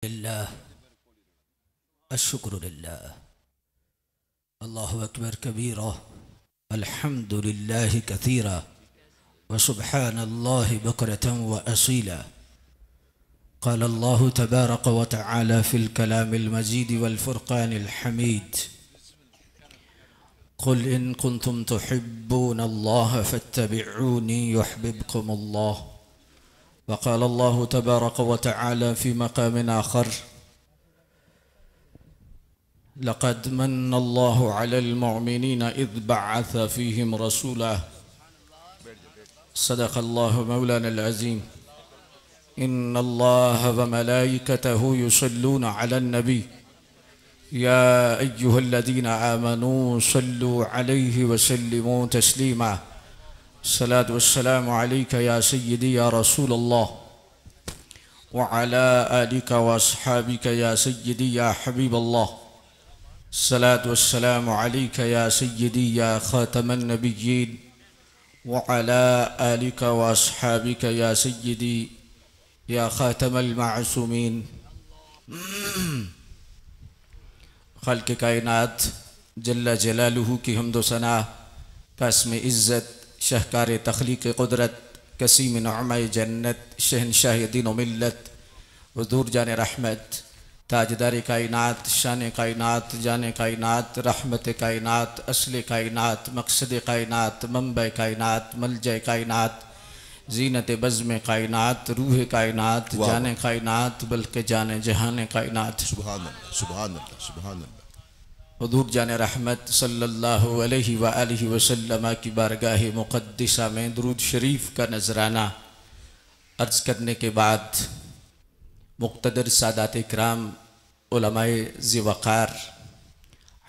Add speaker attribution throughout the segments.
Speaker 1: लिल्लाह अश्शुक्रु लिल्लाह अल्लाहु अकबर कबीरा अल्हम्दुलिल्लाहि कसीरा व सुब्हानल्लाहि बुक्रतन व असीला क़ाल अल्लाहु तबारक व तआला फ़िल कलामिल मजीद वल फ़ुरक़ानिल हमीद क़ुल इन कुन्तुम तुहिब्बूनल्लाह फ़त्तबिऊनी युहब्बिबकुमुल्लाह व क़ाल अल्लाहु तबारक व तआला फ़ी मक़ामिन आख़र लक़द मन्नल्लाहु अलल मुअमिनीना इज़ बअअस फ़ीहिम रसूला सदक़ल्लाहु मौलानल अज़ीम इन्नल्लाह व मलाइकतहु युसल्लूना अलन नबी या अय्युहल्लज़ीना आमनू सल्लु अलैहि व सल्लिमू तस्लीमा सलातु वस्सलामु अलैका या सय्यदी या रसूलल्लाह व अला आलिका व अस्हाबिका या सय्यदी या हबीबल्लाह सलातु वस्सलामु अलैका या सय्यदी या ख़ातमन नबिय्यीन व अला आलिका व अस्हाबिका या सय्यदी या ख़ातमल मासूमीन। ख़ल्क़ कायनात जल्ला जलालुहु की हम्दो सना कास्म इज़्ज़त शहकार तख़लीक़ क़ुदरत कसीम नअमाए जन्नत शहनशाह दीन व मिल्लत हुज़ूर जान रहमत ताजदार कायनात शान कायनात जान कायनात रहमत कायनात असल कायनात मकसद कायनात मंबा कायनात मलजा कायनात जीनत बज़्म कायनात रूह कायनात जान कायनात बल्कि जान जहान कायनात
Speaker 2: सुभान अल्लाह सुभान अल्लाह सुभान अल्लाह।
Speaker 1: हुज़ूर जान रहमत सल्लल्लाहु अलैहि व आलिहि वसल्लम की बारगाह मुक़द्दिसा में दुरूद शरीफ का नजराना अर्ज़ करने के बाद मुक़्तदर सादात इकराम उलमाए ज़िवक़ार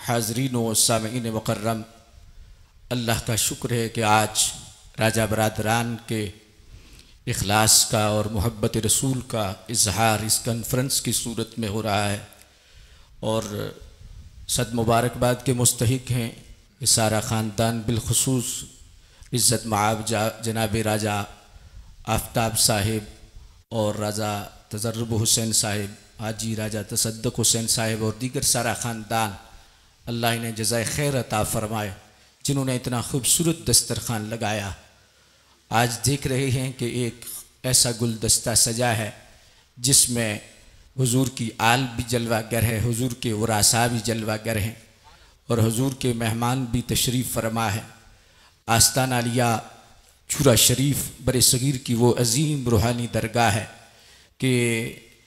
Speaker 1: हाज़रीन व सामीन मुकर्रम, अल्लाह का शुक्र है कि आज राजा बरादरान के इखलास का और मोहब्बत रसूल का इजहार इस कॉन्फ्रेंस की सूरत में हो रहा है और सद मुबारकबाद के मुस्तहिक हैं ये सारा ख़ानदान, बिलखुसूस इज़्ज़त माब जनाब राजा आफ्ताब साहिब और राजा तजर्रुब हुसैन साहिब, हाजी राजा तसद्दुक़ हुसैन साहिब और दीगर सारा ख़ानदान, अल्लाह इन्हें जज़ाए खैर अता फ़रमाए जिन्होंने इतना खूबसूरत दस्तरखान लगाया। आज देख रहे हैं कि एक ऐसा गुलदस्ता सजा है जिसमें हुजूर की आल भी जलवागर है, हुजूर के वरासा भी जलवागर हैं और हुजूर के मेहमान भी तशरीफ़ फरमा है। आस्ताना लिया चूरा शरीफ बर सगीर की वो अजीम रूहानी दरगाह है कि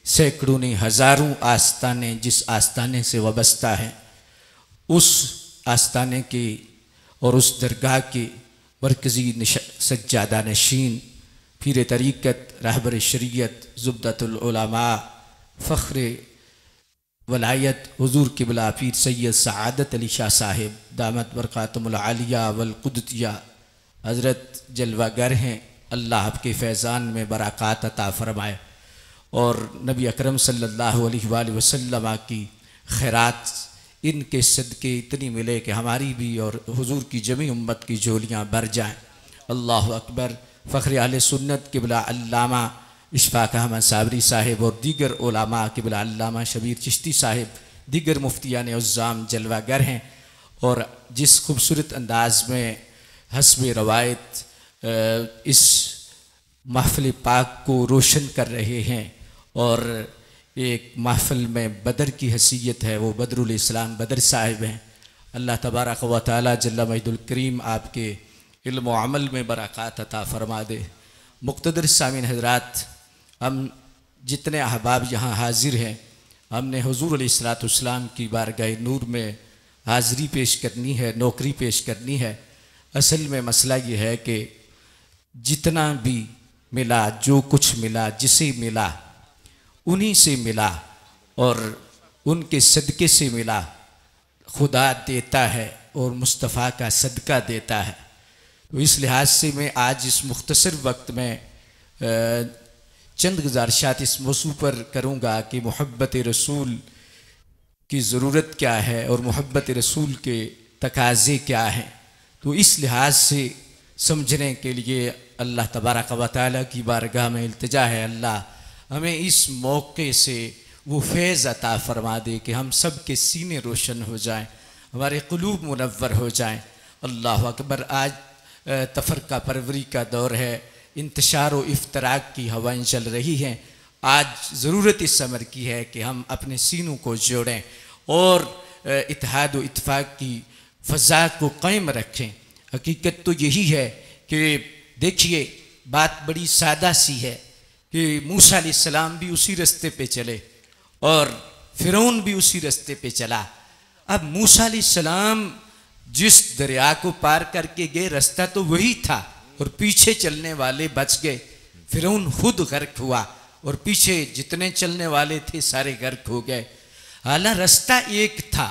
Speaker 1: सैकड़ों ने हज़ारों आस्ताने जिस आस्ताने से वाबस्ता हैं उस आस्ताने के और उस दरगाह के मरकज़ी सज्जादा नशीन पीर तरीक़त रहबर शरीयत ज़ुब्दतुल उलमा फ़ख्र वलायत हुज़ूर क़िबला पीर सैयद सआदत अली शाह साहिब दामत बरक़ातुहुल आलिया वल क़ुदसिया हज़रत जलवागर हैं। अल्लाह आपके फैज़ान में बरक़ात अता फ़रमाए और नबी अकरम सल्लल्लाहु अलैहि वसल्लम की खैरात इनके सदक़े इतनी मिले कि हमारी भी और हुजूर की जमी उम्मत की झोलियाँ भर जाएँ। अल्लाहु अकबर। फ़ख्र अहले सुन्नत क़िबला अल्लामा इशफ़ाक़ अहमद साबरी साहिब और दीगर उलमा क़िबला अल्लामा शबीर चिश्ती साहिब दीगर मुफ्तियान उज़्ज़ाम जलवागर हैं और जिस खूबसूरत अंदाज में हस्ब रवायत इस महफ़िल पाक को रोशन कर रहे हैं और एक महफ़िल में बदर की हैसियत है, वो बदरुल इस्लाम बदर साहिब हैं। अल्लाह तबारक व तआला जल्ल मजदुल करीम आपके इल्म व अमल में बरक़ात अता फ़रमा दे। मुक़्तदर सामीन हज़रात, हम जितने अहबाब यहाँ हाज़िर हैं हमने हुज़ूर अलैहिस्सलाम की बारगाह नूर में हाज़री पेश करनी है, नौकरी पेश करनी है। असल में मसला ये है कि जितना भी मिला, जो कुछ मिला, जिसे मिला उन्हीं से मिला और उनके सदक़े से मिला। खुदा देता है और मुस्तफ़ा का सदका देता है। तो इस लिहाज से मैं आज इस मुख्तसर वक्त में चंद गुज़ारिशात इस मौजू पर करूँगा कि मोहब्बत रसूल की ज़रूरत क्या है और मोहब्बत रसूल के तकाज़े क्या हैं। तो इस लिहाज से समझने के लिए अल्लाह तबारक व तआला की बारगाह में इल्तिजा है, अल्लाह हमें इस मौके से वो फैज़ अता फरमा दे कि हम सब के सीने रोशन हो जाएं, हमारे क़ुलूब मुनव्वर हो जाएं। अल्लाह अकबर। आज तफ़रक़ा परवरी का दौर है, इंतशार व इफ्तराक की हवाएं चल रही हैं। आज ज़रूरत इस अमर की है कि हम अपने सीनों को जोड़ें और इत्तेहाद व इत्तेफाक की फ़ज़ा को कायम रखें। हकीकत तो यही है कि देखिए, बात बड़ी सादा सी है कि मूसा अलैहिस्सलाम भी उसी रास्ते पे चले और फ़िरौन भी उसी रास्ते पे चला। अब मूसा अलैहिस्सलाम जिस दरिया को पार करके गए रास्ता तो वही था और पीछे चलने वाले बच गए। फ़िरौन खुद गर्क हुआ और पीछे जितने चलने वाले थे सारे गर्क हो गए। हालांकि रास्ता एक था,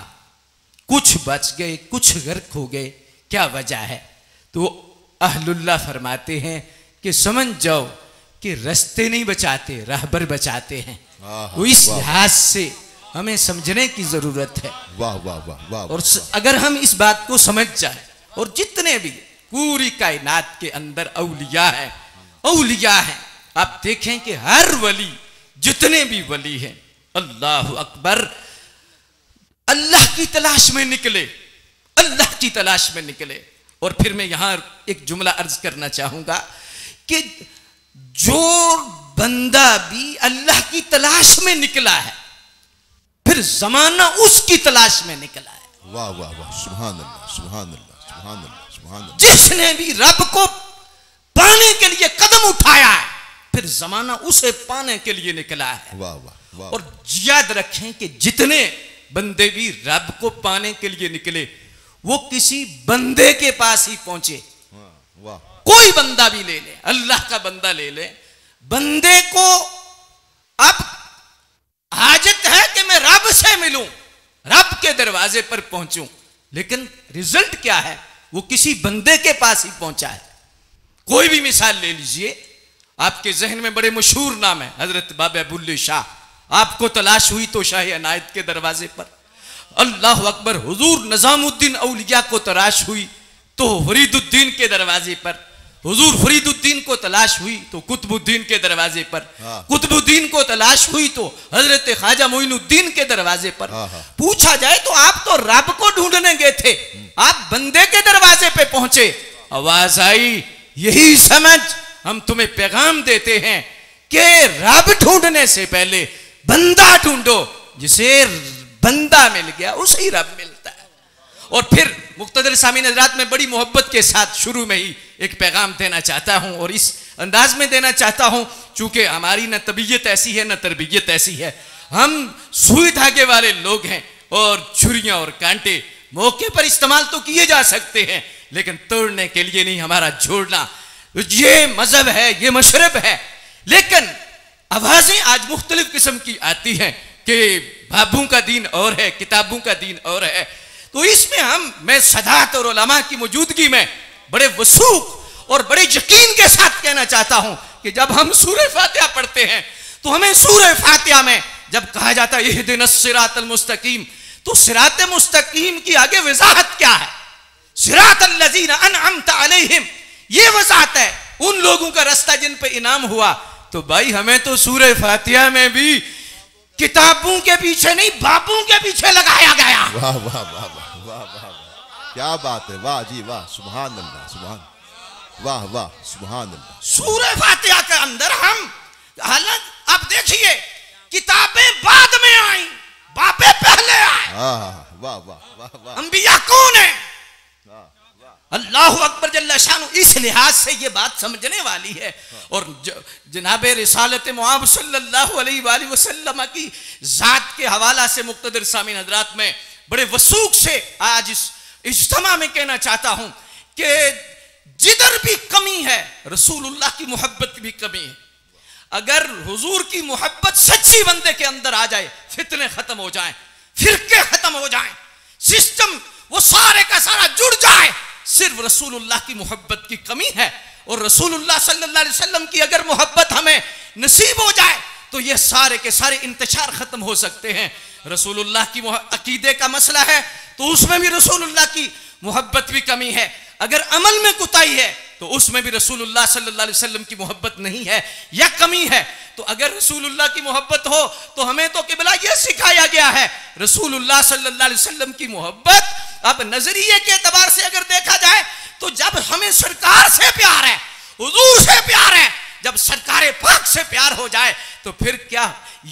Speaker 1: कुछ बच गए, कुछ गर्क हो गए। क्या वजह है? तो अहलुल्लाह फरमाते हैं कि समझ जाओ कि रास्ते नहीं बचाते, रहबर बचाते हैं। तो इस लिहाज से हमें समझने की जरूरत है।
Speaker 2: वाह वाह वाह वाह।
Speaker 1: और अगर हम इस बात को समझ जाए, और जितने भी पूरी कायनात के अंदर औलिया है, औलिया है, आप देखें कि हर वली, जितने भी वली हैं, अल्लाह अकबर, अल्लाह की तलाश में निकले, अल्लाह की तलाश में निकले। और फिर मैं यहां एक जुमला अर्ज करना चाहूंगा कि जो बंदा भी अल्लाह की तलाश में निकला है, फिर जमाना उसकी तलाश में निकला है।
Speaker 2: वाह वाह वाह। सुभान अल्लाह, सुभान अल्लाह, सुभान अल्लाह, सुभान अल्लाह।
Speaker 1: जिसने भी रब को पाने के लिए कदम उठाया है, फिर जमाना उसे पाने के लिए निकला है।
Speaker 2: वाह वाह वाह।
Speaker 1: और याद रखें कि जितने बंदे भी रब को पाने के लिए निकले, वो किसी बंदे के पास ही पहुंचे।
Speaker 2: वाह।
Speaker 1: कोई बंदा भी ले ले, अल्लाह का बंदा ले ले, बंदे को अब हाजत है कि मैं रब से मिलूं, रब के दरवाजे पर पहुंचूं, लेकिन रिजल्ट क्या है? वो किसी बंदे के पास ही पहुंचा है। कोई भी मिसाल ले लीजिए, आपके जहन में बड़े मशहूर नाम है हजरत बाबा बुल्ले शाह। आपको तलाश हुई तो शाह अनायत के दरवाजे पर। अल्लाह अकबर। हुजूर निजामुद्दीन औलिया को तलाश हुई तो फरीदुद्दीन के दरवाजे पर। हुजूर फरीदुद्दीन को तलाश हुई तो कुतुबुद्दीन के दरवाजे पर। कुतुबुद्दीन को तलाश हुई तो हजरत ख्वाजा मोइनुद्दीन के दरवाजे पर। पूछा जाए तो आप तो रब को ढूंढने गए थे, आप बंदे के दरवाजे पे पहुंचे। आवाज आई, यही समझ, हम तुम्हें पैगाम देते हैं कि रब ढूंढने से पहले बंदा ढूंढो। जिसे बंदा मिल गया उसे रब मिलता है। और फिर मुक्तदर सामीन हज़रात में बड़ी मोहब्बत के साथ शुरू में ही एक पैगाम देना चाहता हूं, और इस अंदाज में देना चाहता हूं चूंकि हमारी न तबीयत ऐसी है न तरबियत ऐसी है। हम सुई धागे वाले लोग हैं और छुरियां और कांटे मौके पर इस्तेमाल तो किए जा सकते हैं, लेकिन तोड़ने के लिए नहीं। हमारा जोड़ना ये मजहब है, ये मशरब है। लेकिन आवाजें आज मुख्तलिफ किस्म की आती हैं कि बाबों का दीन और है, किताबों का दीन और है। तो इसमें मैं सदात और उलमा की मौजूदगी में बड़े वसूख और बड़े यकीन के साथ कहना चाहता हूं कि जब हम सूरह फातिहा पढ़ते हैं तो हमें सूरह फातिहा में जब कहा जाता है इहदिनस सिरातल मुस्तकीम, तो सिरात मुस्तकीम की आगे वजाहत क्या है? सिरातल लजीना अनअमता अलैहिम, ये वजाहत है उन लोगों का रास्ता जिन पे इनाम हुआ। तो भाई हमें तो सूरह फातिहा में भी किताबों के पीछे नहीं, बापों के पीछे लगाया गया।
Speaker 2: वाह वाह वाह वाह वाह वाह, क्या बात है। वाह जी वाह, सुभान अल्लाह, सुभान, वाह वाह, सुभान अल्लाह।
Speaker 1: सूरह फातिहा के अंदर हम, हालांकि आप देखिए किताबें बाद में आई, बापे पहले आए।
Speaker 2: वाह वाह वाह वाह।
Speaker 1: अंबिया कौन है? अल्लाह अकबर जल्ला शानु। इस लिहाज से ये बात समझने वाली है। और जनाबे रिसालत मुआब सल्लल्लाहु अलैहि वसल्लम की जात के हवाला से मुक्तदर सामीन हजरात में बड़े वसूख से आज इस इज्तिमा में कहना चाहता हूं कि जिधर भी कमी है रसूलुल्लाह की मोहब्बत की भी कमी है। अगर हुजूर की मोहब्बत सच्ची बंदे के अंदर आ जाए, फितने खत्म हो जाएं, फिरके खत्म हो जाएं, सिस्टम वो सारे का सारा जुड़ जाए। सिर्फ रसूलुल्लाह की मोहब्बत की कमी है। और रसूलुल्लाह सल्लल्लाहु अलैहि वसल्लम की अगर मोहब्बत हमें नसीब हो जाए तो ये सारे के सारे इंतशार खत्म हो सकते हैं। रसूलुल्लाह की अकीदे का मसला है तो उसमें भी रसूलुल्लाह की मोहब्बत भी कमी है। अगर अमल में कुताही है तो उसमें भी रसूलुल्लाह सल्लल्लाहु अलैहि वसल्लम की मोहब्बत नहीं है या कमी है। तो अगर रसूलुल्लाह की मोहब्बत हो तो हमें तो किबला ये सिखाया गया है रसूलुल्लाह सल्लल्लाहु अलैहि वसल्लम की मोहब्बत। अब नजरिए के एतबार से अगर देखा जाए तो जब हमें सरकार से प्यार है, हुजूर से प्यार है, जब सरकारे पाक से प्यार हो जाए तो फिर क्या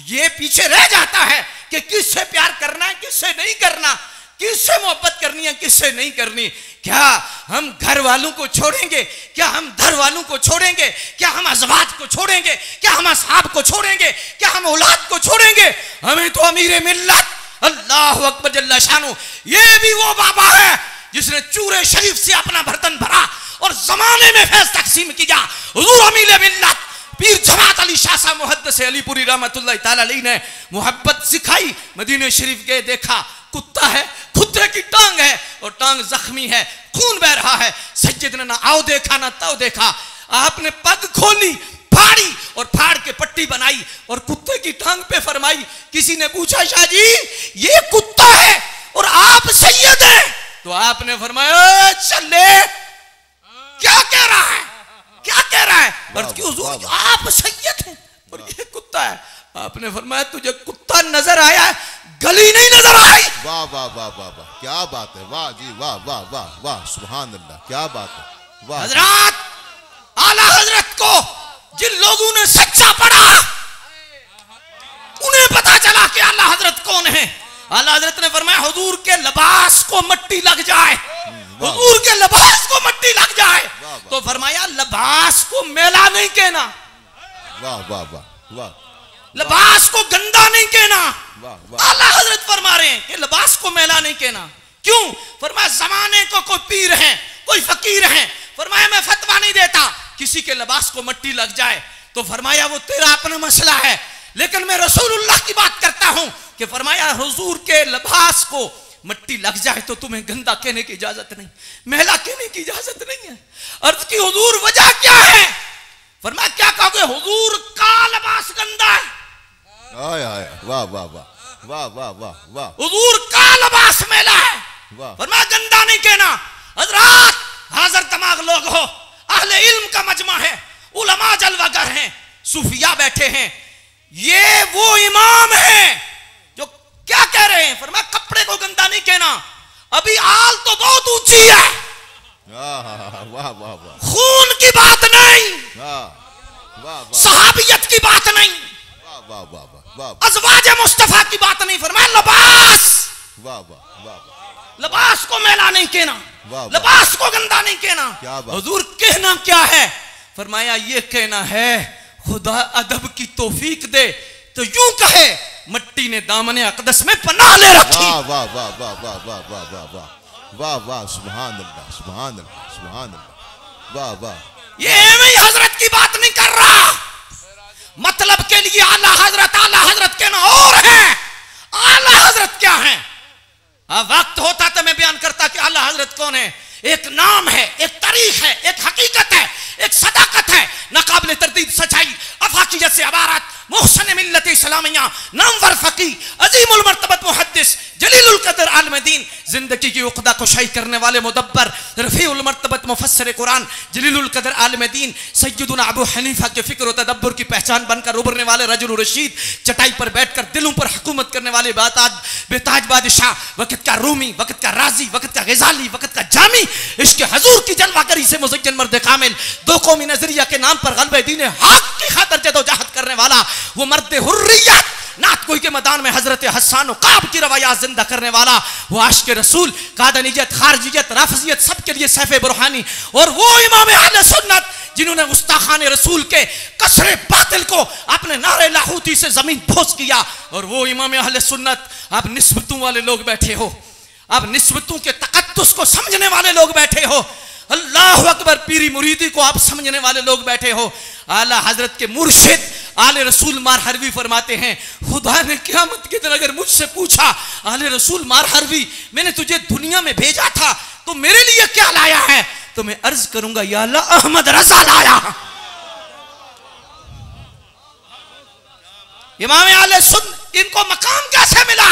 Speaker 1: ये पीछे रह जाता है कि किससे प्यार करना है, किससे नहीं करना, किससे मोहब्बत करनी है, किससे नहीं करनी। क्या हम घर वालों को छोड़ेंगे, क्या हम घर वालों को छोड़ेंगे, क्या हम अज़वाज को छोड़ेंगे, क्या हम असहाब को छोड़ेंगे, क्या हम औलाद को छोड़ेंगे। हमें तो अमीर मिल्लत अल्लाहु अकबर जल्ला शानु, ये भी वो बाबा है जिसने चूरे शरीफ से अपना बर्तन भरा और जमाने में फैज तकसीम किया। हुजूर अमीर मिल्लत पीर जमात अली शाह साहब मुहद्दिस अलीपुरी रहमतुल्लाह तआला अलैहि ने मोहब्बत सिखाई। मदीने शरीफ गए, देखा कुत्ता है, कुत्ते की टांग है और टांग जख्मी है, खून बह रहा है। सज्जिद ने ना आओ देखा ना ताओ देखा, आपने पग खोली, फाड़ी और फाड़ के पट्टी बनाई और कुत्ते की टांग पे फरमाई। किसी ने पूछा शाह जी ये कुत्ता है और आप सैयद हैं, तो आपने फरमाया चले क्या कह रहा है, क्या कह रहा है। और हुजूर आप सैयद हैं और ये कुत्ता है। आपने फरमाया तुझे कुत्ता नजर आया है, गली नहीं नजर आई।
Speaker 2: वाह वाह वाह वाह वाह, क्या बात है, वाह जी वाह वाह वाह वाह, सुभान अल्लाह, क्या बात है। वाह
Speaker 1: हजरत, आला हजरत को जिन लोगों ने सच्चा पढ़ा उन्हें पता चला कि आला हजरत कौन है। आला हजरत ने फरमाया हुजूर के लिबास को मट्टी लग जाए, हुजूर के लिबास को मट्टी लग जाए तो फरमाया लिबास को मेला नहीं कहना,
Speaker 2: वाह वाह वाह वाह,
Speaker 1: लिबास को गंदा नहीं कहना।
Speaker 2: वाह
Speaker 1: आला हजरत फरमा रहे हैं कि लिबास को मैला नहीं कहना। क्यों? फरमाया जमाने को कोई पीर है, कोई फकीर है, फरमाया मैं फतवा नहीं देता किसी के लिबास को मट्टी लग जाए, तो फरमाया वो तेरा अपना मसला है, लेकिन मैं रसूलुल्लाह की बात करता हूं कि फरमाया हुजूर के लिबास को मट्टी लग जाए तो तुम्हें गंदा कहने की इजाजत नहीं, मैला कहने की इजाजत नहीं है। अर्ज की हुजूर वजह क्या है? फरमाया क्या कहोगे, हुजूर का लिबास गंदा है।
Speaker 2: वाह वाह वाह वाह वाह वाह वाह,
Speaker 1: हुजूर का लिबास मैला है, फरमाया गंदा नहीं कहना। हजरत हाजिर तमाग लोग हो, अहले इल्म का मजमा है, उलमा जलवागर हैं, सूफिया बैठे हैं, ये वो इमाम हैं जो क्या कह रहे हैं। फरमाया कपड़े को गंदा नहीं कहना, अभी आल तो बहुत ऊंची है,
Speaker 2: वाह वाह वाह,
Speaker 1: खून की बात नहीं,
Speaker 2: वाह
Speaker 1: सहाबियत की बात नहीं,
Speaker 2: वाह वाह वाह,
Speaker 1: अज़वाज मुस्तफा की बात नहीं। फरमाया लिबास,
Speaker 2: वाह वाह वाह,
Speaker 1: लिबास को मैला नहीं कहना, लिबास को गंदा नहीं कहना। हुजूर कहना क्या है? फरमाया ये कहना है खुदा अदब की तौफीक दे तो यूं कहे मट्टी ने दामने अक़दस में पनाह ले रखी।
Speaker 2: वाह वाह वाह वाह वाह वाह वाह वाह वाह वाह वाह, सुभान अल्लाह सुभान अल्लाह सुभान अल्लाह, वाह वाह।
Speaker 1: ये एवं ही हजरत की बात नहीं कर रहा, मतलब के लिए आला हजरत कहना और है, आला हजरत क्या है। वक्त होता तो मैं बयान करता कि आला हजरत कौन है। एक नाम है, एक तारीख है, एक हकीकत है, एक सदाकत है, नाकाबिल तरदीद सच्चाई, अफाकियत से अबारत, मुहसन मिल्लत इस्लामिया, नामवर फकी, अजीमुल मर्तबत मुहद्दिस, जलीलुल कदर आलिम दीन, जिंदगी की उक़दा को शाही करने वाले मुदब्बर, रफ़ीउल मर्तबत मुफस्सिर कुरान, जलीलुल कदर आलिम दीन, सय्यदुना अबू हनीफा के फ़िक्र और तदब्बुर की पहचान बनकर उभरने वाले रजुल रशीद, चटाई पर बैठकर दिलों पर हुकूमत करने वाले बेताज बादशाह, वक़्त का रूमी, वक़्त का राजी, वक़्त का ग़ज़ाली, वक़्त का जामी, इश्क़ हज़ूर की जलवागरी से मुज़य्यन मर्द कामिल, दो कौमी नज़रिया के नाम पर ग़ल्बे दीन हक़ की खातिर जदोजहद करने वाला, वो मर्द हुर्रियत, नात कोई के मैदान में हजरत हसन काब की रवायात जिंदा करने वाला, वो आशिक़ रसूल, कादनियत, खारजियत, राफिजियत सबके लिए सैफ़े बुरहानी, और वो इमाम अहले सुन्नत जिन्होंने गुस्ताखान रसूल के कसरे बातिल को अपने नारे लाहूती से जमीन बोस किया। और वो इमाम अहले सुन्नत, आप निस्बतों वाले लोग बैठे हो, आप निस्बतों के तकद्दुस को समझने वाले लोग बैठे हो, अल्लाह अकबर पीरी मुरीदी को आप समझने वाले लोग बैठे हो। आला हजरत के मुर्शिद आले रसूल मार हरवी फरमाते हैं, खुदा ने क़यामत के दिन अगर मुझसे पूछा आले रसूल मार हरवी मैंने तुझे दुनिया में भेजा था तो मेरे लिए क्या लाया है, तो मैं अर्ज करूंगा या अल्लाह अहमद रजा लाया। इमाम आले सुन्नत इनको मकाम कैसे मिला?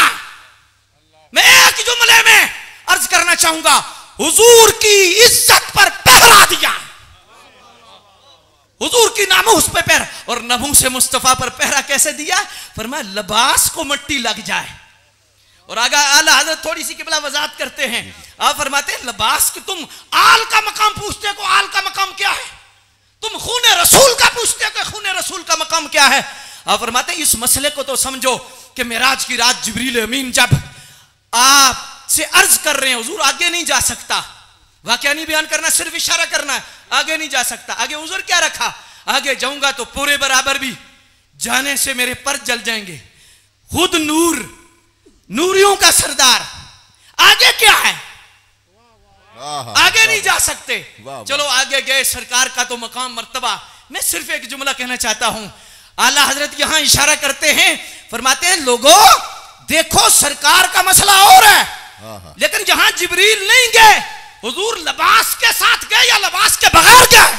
Speaker 1: मैं एक जुमले में अर्ज करना चाहूंगा, हुजूर की इज्जत पर पहरा दिया, हुजूर की नामूस पे पहरा। और नमूस मुस्तफा पर पहरा कैसे दिया? फरमाया लिबास को मिट्टी लग जाए। और आगे आला हजरत थोड़ी सी किबला वजाहत करते हैं, आप फरमाते हैं लिबास की तुम आल का मकाम पूछते हो, आल का मकाम क्या है? तुम खूने रसूल का पूछते हो कि खूने रसूल का मकाम क्या है? आप फरमाते हैं इस मसले को तो समझो कि मेराज की रात जिब्रील अमीन जब आप से अर्ज कर रहे हैं, हुजूर आगे नहीं जा सकता, वाकया नहीं बयान करना, सिर्फ इशारा करना है, आगे नहीं जा सकता। आगे हुजूर क्या रखा? आगे जाऊंगा तो पूरे बराबर भी जाने से मेरे पर जल जाएंगे, खुद नूर, नूरियों का सरदार। आगे क्या है? आगे नहीं जा सकते। चलो आगे गए, सरकार का तो मकाम मर्तबा। मैं सिर्फ एक जुमला कहना चाहता हूं, आला हजरत यहां इशारा करते हैं, फरमाते हैं लोगों देखो सरकार का मसला और है, लेकिन जहां जिब्रील नहीं गए, हुजूर लिबास के साथ गए या लिबास के बगैर गए?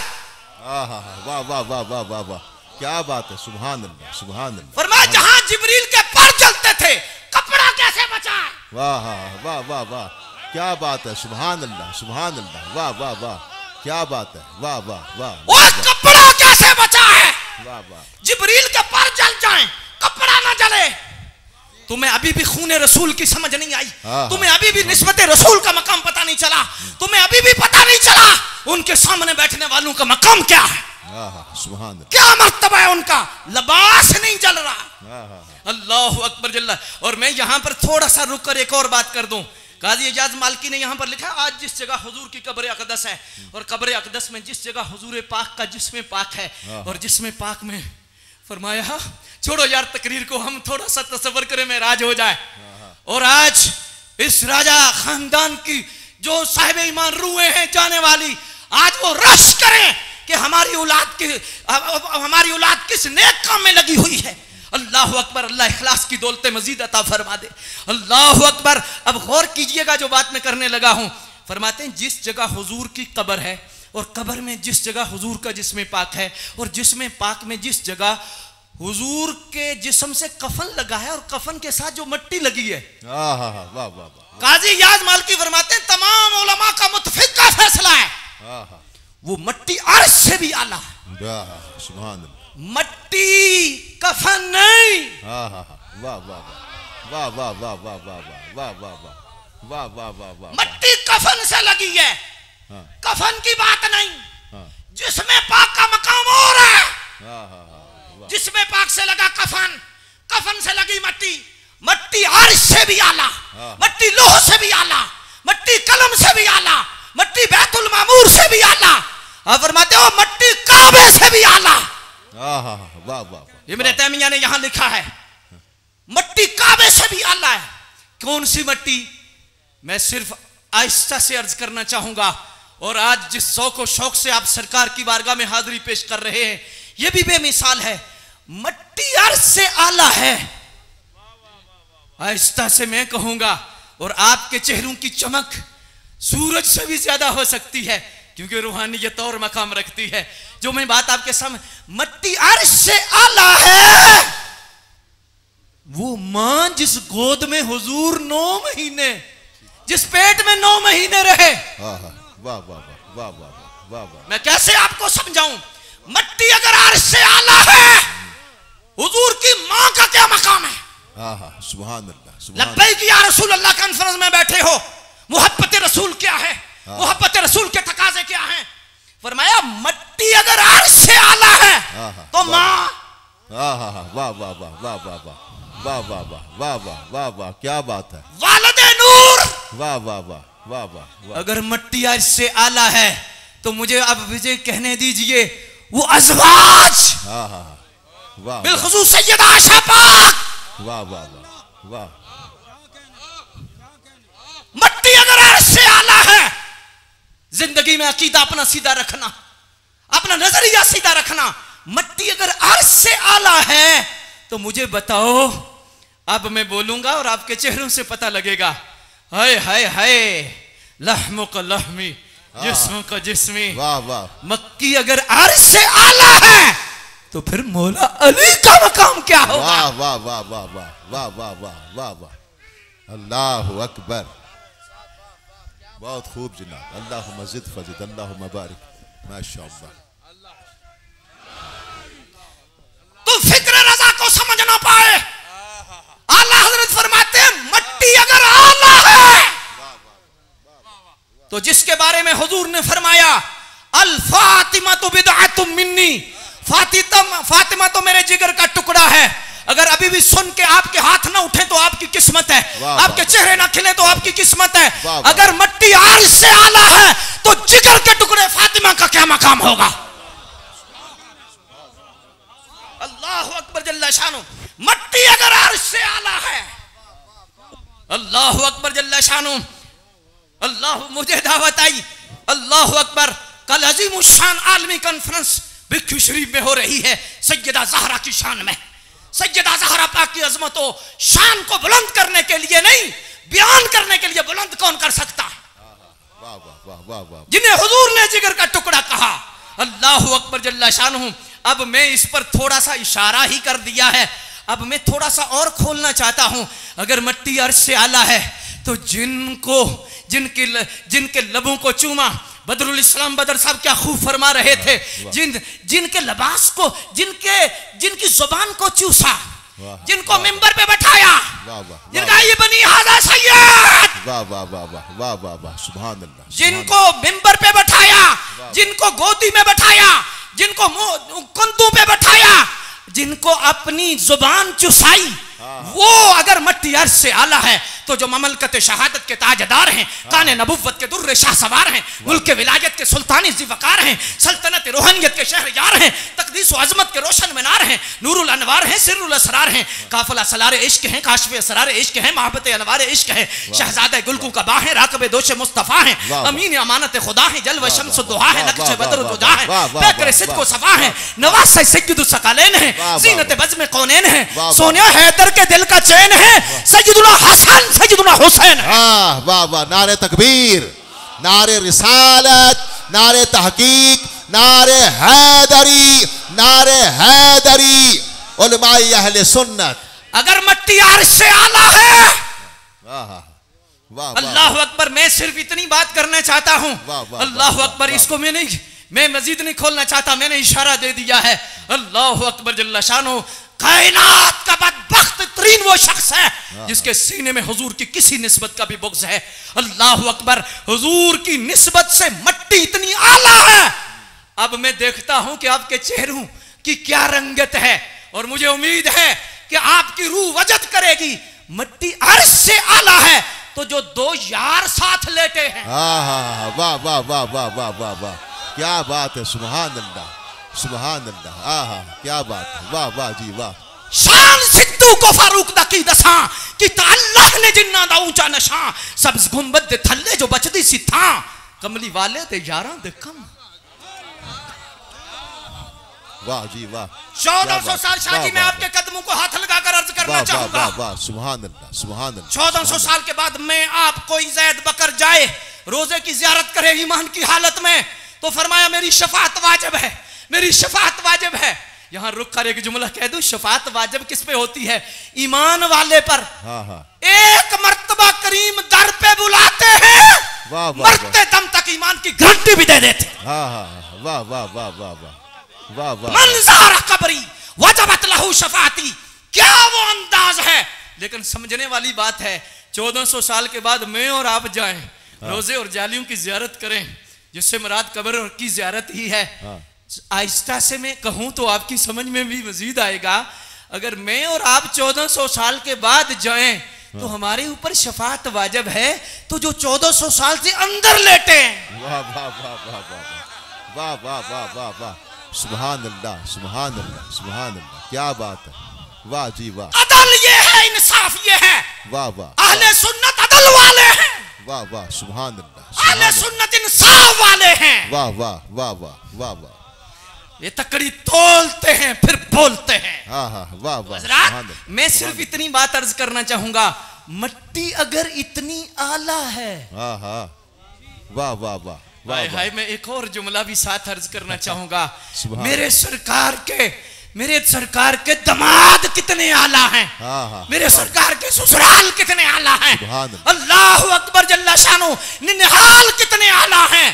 Speaker 2: वाह वाह वाह वाह वाह वाह, क्या बात है, सुभान अल्लाह सुभान अल्लाह।
Speaker 1: फरमाया जहां जिब्रील के पर जलते थे, कपड़ा कैसे बचा?
Speaker 2: वाह वाह वाह वाह, क्या बात है, सुभान अल्लाह सुभान अल्लाह, वाह वाह वाह, क्या बात है, वाह वाह वाह।
Speaker 1: वो कपड़ा कैसे बचा है?
Speaker 2: वाह वाह,
Speaker 1: जिब्रील के पर जल जाएं, कपड़ा ना जले। तुम्हें अभी भी खूने रसूल की समझ नहीं आई, तुम्हें अभी भी निस्बत रसूल का मकाम पता नहीं चला, तुम्हें अभी भी पता नहीं चला उनके सामने बैठने वालों का मकाम क्या है,
Speaker 2: सुभान अल्लाह,
Speaker 1: क्या मर्तबा है उनका। लिबास नहीं जल रहा। अल्लाह अकबर जल्ला। और मैं यहां पर थोड़ा सा रुक कर एक और बात कर दूं, काजी एजाज मालकी ने यहां पर लिखा, आज जिस जगह हुजूर की कब्र अक़दस है, और कब्र अक़दस में जिस जगह हुजूर पाक का जिस्म पाक है, और जिस्म पाक में फरमाया, छोड़ो यार तकरीर को, हम थोड़ा सा तसव्वुर करें मेराज हो जाए। और आज इस राजा खानदान की जो साहिब ईमान रूहें हैं जाने वाली, आज वो रश करें कि हमारी औलाद किस नेक काम में लगी हुई है। अल्लाह अकबर, अल्लाह इखलास की दौलत मजीद अता फरमा दे। अल्लाह अकबर। अब गौर कीजिएगा जो बात मैं करने लगा हूं, फरमाते हैं जिस जगह हुजूर की कब्र है, और कब्र में जिस जगह हुजूर का जिस्म पाक है, और जिस्म पाक में जिस जगह हुजूर के जिस्म से कफन लगा है, और कफन के साथ जो मिट्टी लगी है, काजी याज मालकी फरमाते हैं तमाम उलमा का मुत्तफिक का फैसला है, वो मिट्टी अर्श से भी आला है।
Speaker 2: सुभान अल्लाह,
Speaker 1: मट्टी कफन नहीं।
Speaker 2: वाह वाह वाह वाह वाह वाह वाह वाह वाह वाह वाह वाह वाह वाह।
Speaker 1: मट्टी कफन से लगी है, कफन की बात नहीं। जिसमें पाक का मकाम और है, जिसमें पाक से लगा कफन, कफन से लगी मट्टी, मट्टी अर्श से भी आला, मट्टी लोह से भी आला, मट्टी कलम से भी आला, मट्टी बैतुल मामूर से भी आला, और फरमाते हो मट्टी काबे से भी आला।
Speaker 2: वाह वाह।
Speaker 1: इब्न तैमिया ने यहां लिखा है मट्टी काबे से भी आला है। कौन सी मट्टी? मैं सिर्फ आहिस्ता से अर्ज करना चाहूंगा। और आज जिस शौक और शौक से आप सरकार की बारगाह में हाजिरी पेश कर रहे हैं, यह भी बेमिसाल है। मट्टी अर्श से आला है। आहिस्ता से मैं कहूंगा, और आपके चेहरों की चमक सूरज से भी ज्यादा हो सकती है, क्योंकि रूहानियत और मकाम रखती है। जो मैं बात आपके सामने, मट्टी अर्श से आला है। वो मां जिस गोद में हुजूर 9 महीने, जिस पेट में 9 महीने रहे।
Speaker 2: वाह वाह वाह वाह वाह वाह।
Speaker 1: मैं कैसे आपको समझाऊं? मट्टी अगर अर्श से आला है, हुजूर की मां का क्या मकाम है?
Speaker 2: सुभान अल्लाह।
Speaker 1: लब्बैक या रसूल अल्लाह कॉन्फ्रेंस में बैठे हो, मोहब्बत रसूल क्या है, मोहब्बत रसूल के तकाजे क्या हैं? फरमाया मट्टी अगर अर्श से आला है तो मां।
Speaker 2: वाह वाह वाह वाह वाह वाह वाह वाह वाह वाह वाह वाह, क्या बात है।
Speaker 1: वालिदे नूर।
Speaker 2: वाह वाह वाह वाह वाह।
Speaker 1: अगर मट्टी अर्श से आला है तो मुझे अब विजय कहने दीजिए, वो अज़वाज,
Speaker 2: वाह,
Speaker 1: बिलखुसूस सैयदा आयशा पाक।
Speaker 2: वाह वाह वाह वाह।
Speaker 1: मट्टी अगर अर्श से आला है, जिंदगी में अकीदा अपना सीधा रखना, अपना नजरिया सीधा रखना। मट्टी अगर अर्श से आला है तो मुझे बताओ, अब मैं बोलूंगा और आपके चेहरों से पता लगेगा। हाय हाय हाय, लहमो का लहमी, जिस्म का जिस्मी।
Speaker 2: वाह वाह।
Speaker 1: मक्की अगर अर्श से आला है तो फिर मौला अली का मकाम क्या होगा?
Speaker 2: वाह वाह वाह वाह वाह वाह वाह वाह वाह वाह, अल्लाह अकबर, बहुत खूब जनाब, अल्लाह मजिद फजिद, अल्लाह मुबारक, माशाअल्लाह।
Speaker 1: तो फिक्र रजा को समझ ना पाए, आला हजरत फरमाते हैं मट्टी अगर आला है तो जिसके बारे में हुजूर ने फरमाया अल फातिमा तो बिदअतुम मिन्नी, फातिमा तो मेरे जिगर का टुकड़ा है। अगर अभी भी सुन के आपके हाथ ना उठे तो आपकी किस्मत है, आपके चेहरे ना खिले तो आपकी किस्मत है। अगर मट्टी अर्श से आला है तो जिगर के टुकड़े फातिमा का क्या मकाम होगा? अल्लाह अकबर जल्ला शानो। मट्टी अगर अर्श से आला है, अल्लाह अकबर जल्ला शानो, अल्लाह, मुझे दावत आई, अल्लाह अकबर। कल अजीम शान आलमी कॉन्फ्रेंस भिक्खू शरीफ में हो रही है, सैयदा ज़हरा की शान में। सैयदा ज़हरा पाक की अजमतों शान को बुलंद करने के लिए नहीं, बयान करने के लिए बुलंद कौन कर सकता है? जिन्हें हुजूर ने जिगर का टुकड़ा कहा, अल्लाह अकबर जल्ला शानहू। अब मैं इस पर थोड़ा सा इशारा ही कर दिया है, अब मैं थोड़ा सा और खोलना चाहता हूं। अगर मट्टी अर्श से आला है तो जिनके लबों को चूमा, बदरुल इस्लाम बदर साहब क्या खूब फरमा रहे थे, जिनके लिबास को, जिनकी जुबान को चूसा, जिनको मिंबर पे बैठाया, जिनका ये बनी हादा सैयद,
Speaker 2: सुभान अल्लाह,
Speaker 1: जिनको मिंबर पे बैठाया, जिनको गोदी में बैठाया, जिनको कंधों पे बैठाया, जिनको अपनी जुबान चुसाई, वो अगर मट्टी अर्श से आला है तो जो ममलकत शहादत के ताजदार हैं, काने नबुव्वत के दुर्रे शाह सवार हैं, मुल्क विलायत के सुल्तानी ज़िवकार हैं, सल्तनत रूहानियत के शहरयार हैं, तकदीस व अज़मत के रोशन मीनार हैं, नूरुल अनवार हैं, सिर्रुल असरार हैं, काफिला सलार इश्क हैं, काशिफ असरार इश्क हैं, मोहब्बत अनवार इश्क हैं, शहजादा गुलकू का बा है, राकब दोष मुस्तफ़ा हैं, अमीन अमानत खुदा हैं, जलवा शम्स दुहा है, नक्श बद्र दुजा है, पैकर सिद्क़ व सफ़ा हैं, नवाज़ सैय्यदुल सकलैन हैं, ज़ीनत बज़्म कौनैन हैं, सोनिया हैदर के दिल का चैन है, सैयदुना हसन सैयदुना हुसैन।
Speaker 2: वाह वाह, नारे तकबीर, नारे रिसालत, नारे तहकीक, नारे हैदरी, नारे हैदरी, उलमाए अहले सुन्नत।
Speaker 1: अगर मट्टी अर्श से आला है, अल्लाह अकबर। मैं सिर्फ इतनी बात करना चाहता हूं, अल्लाह अकबर। इसको मैं मजीद नहीं खोलना चाहता, मैंने इशारा दे दिया है। अल्लाह अकबर जल्ला शानो। कायनात का बदबख्त तरीन वो शख्स है जिसके सीने में हुजूर की किसी निस्बत का भी बुग़्ज़ है। अल्लाह अकबर। हुजूर की निस्बत से मट्टी इतनी आला है। अब मैं देखता हूं कि आपके चेहरों की क्या रंगत है, और मुझे उम्मीद है कि आपकी रूह वजद करेगी। मट्टी अर्श से आला है तो जो दो यार साथ लेटे हैं,
Speaker 2: वाह वाह वाह वाह वाह वाह वाह, क्या बात है, सुभान अल्लाह, सुभान अल्लाह, क्या बात है, वाह वाह जी वाह।
Speaker 1: शान सिद्धू को फारूक दा की दसा कि अल्लाह ने जिन्ना दा ऊंचा नशा, सब्ज गुंबद दे थल्ले जो बचदी सी था, कमली वाले ते यारां दे कम।
Speaker 2: वाह जी वाह।
Speaker 1: 1400 साल शादी में आपके कदमों को हाथ लगाकर अर्ज करना चाहूंगा,
Speaker 2: सुभान अल्लाह, सुभान अल्लाह।
Speaker 1: 1400 साल के बाद मैं आप कोई ज़ैद बकर जाए, रोजे की ज़ियारत करे ईमान की हालत में, तो फरमाया मेरी शफाअत वाजिब है, मेरी शफाअत वाजिब है। यहां रुक कर एक जुमला कह दूं, शफाअत वाजिब किस पे होती है? ईमान वाले पर। एक मर्तबा करीम दर पे बुलाते हैं, मरते दम तक ईमान की गारंटी भी दे देते।
Speaker 2: वाह वाह वाह वाह वाह वाह वाह।
Speaker 1: मंज़ारा कबरी वजबत लहू शफाअती, क्या वो अंदाज है। लेकिन समझने वाली बात है, 1400 साल के बाद मैं और आप जाएं, रोजे और जालियों की जियारत करें, जिससे मुराद कब्र की जियारत ही है। आहिस्ता से मैं कहूं तो आपकी समझ में भी मजीद आएगा। अगर मैं और आप 1400 साल के बाद जाएं तो हमारे ऊपर शफाअत वाजिब है, तो जो 1400 साल से अंदर लेटे हैं।
Speaker 2: वाह वाह वाह वाह वाह वाह वाह वाह वाह, सुभान अल्लाह, सुभान अल्लाह, सुभान अल्लाह, क्या बात है, वाह जी वाह।
Speaker 1: अदल ये है, इंसाफ ये है।
Speaker 2: वाह वाह।
Speaker 1: अहले सुन्नत अदल वाले हैं।
Speaker 2: वाह वाह, सुभान अल्लाह।
Speaker 1: अहले सुन्नत इंसाफ वाले हैं।
Speaker 2: वाह वाह वाह वाह वाह वाह।
Speaker 1: ये तकड़ी तोलते हैं फिर बोलते हैं।
Speaker 2: वाह वाह।
Speaker 1: मैं सिर्फ इतनी बात अर्ज करना चाहूंगा, मट्टी अगर इतनी आला है,
Speaker 2: वाह वाह वाह।
Speaker 1: हाय मैं एक और जुमला भी साथ अर्ज करना चाहूंगा। मेरे सरकार के मेरे सरकार के दामाद कितने आला हैं, मेरे सरकार के ससुराल कितने आला हैं, अल्लाह अकबर जल्ला शानो, निहाल कितने आला हैं,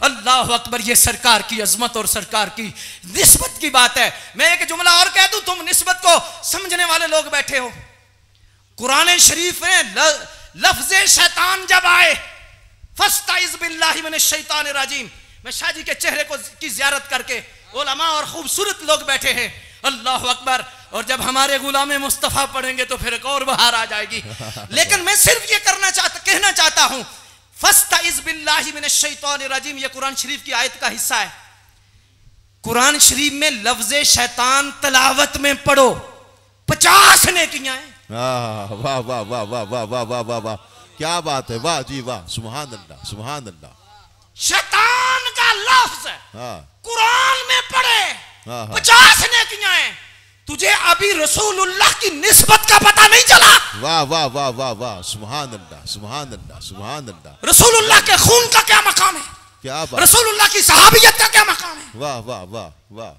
Speaker 1: अल्लाह अकबर। ये सरकार की अजमत और सरकार की निस्बत की बात है। मैं एक जुमला और कह दूं, तुम निस्बत को समझने वाले लोग बैठे हो। कुरान शरीफ में लफ्ज़े शैतान जब आए, फस्ताइज़ बिल्लाहि मिनश शैतानिर रजीम, मैं शाह जी के चेहरे को की ज़ियारत करके, उलमा और खूबसूरत लोग बैठे हैं, अल्लाह अकबर। और जब हमारे गुलाम मुस्तफ़ा पढ़ेंगे तो फिर एक और बहार आ जाएगी। लेकिन मैं सिर्फ ये कहना चाहता हूं, फस्ताइज़ बिल्लाहि मिनश शैतानिर रजीम, ये कुरान शरीफ की आयत का हिस्सा है। कुरान शरीफ में लफ्ज़े शैतान तलावत में पढ़ो, 50 नेकियां हैं।
Speaker 2: वाह वाह वाह वाह वाह वाह वाह वाह वाह वाह, क्या बात है, वाह जी वाह, सुभान अल्लाह सुभान अल्लाह।
Speaker 1: शैतान का लफ्ज कुरान में पढ़े, 50 नेकियां हैं। तुझे अभी रसूलुल्लाह की निस्बत का पता नहीं चला।
Speaker 2: वाह वाह वाह वाह वाह, सुभान अल्लाह सुभान अल्लाह सुभान अल्लाह।
Speaker 1: रसूलुल्लाह के खून का क्या मकाम है,
Speaker 2: क्या बात,
Speaker 1: रसूलुल्लाह की सहाबियत का क्या मकाम है।
Speaker 2: वाह वाह वाह वाह,